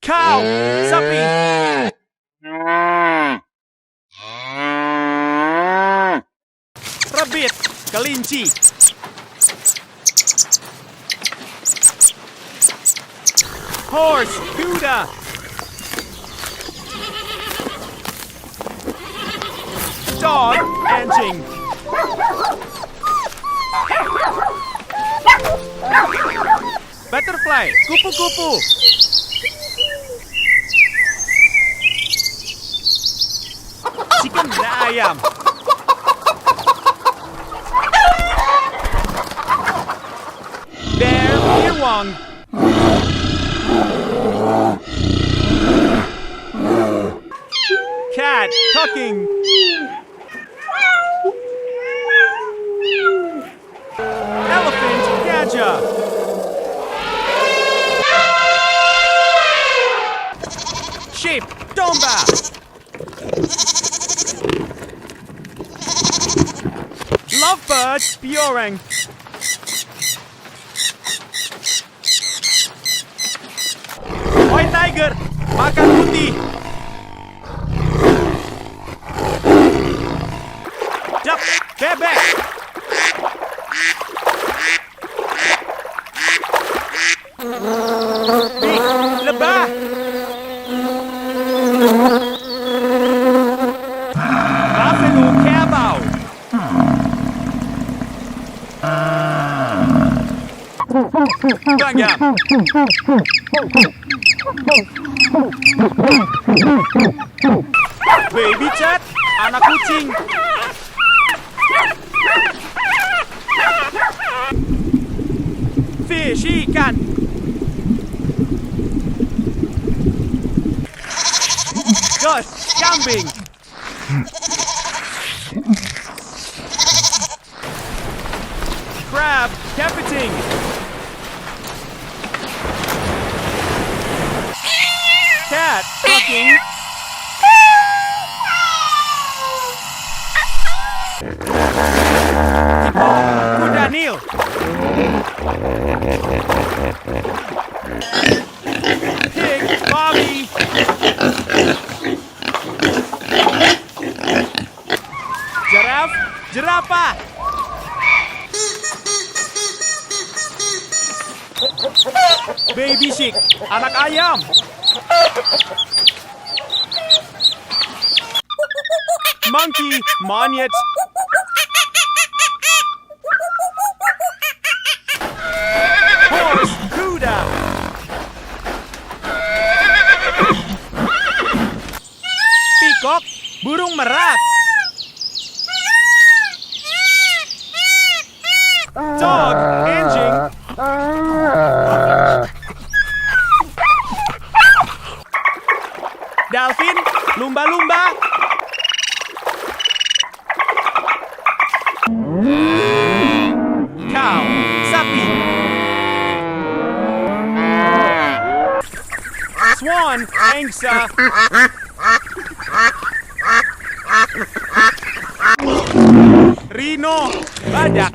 Cow, sapi. Rabbit, kelinci. Horse, kuda. Dog, anjing. Butterfly, kupu-kupu. Chicken na ayam. Bear, Hewan. Cat, talking. Elephant, gajah. Sheep, domba. Lovebird, piorang. White tiger, makan putih. Duck, bebek. Pig, lebah. Buffalo, kerbau. Gajah. Baby cat, anak kucing. Fish, ikan. Goat, kambing. Crab, kepiting. Cat, talking. Kuda Nil. Pig, Bobby. Giraffe, jerapah. Baby sheep, anak ayam. Monkey, monyet. Horse, kuda. Peacock, burung merak. Dog, anjing. Dolphin, lumba-lumba. Cow, sapi. Swan, angsa. Rhino, badak.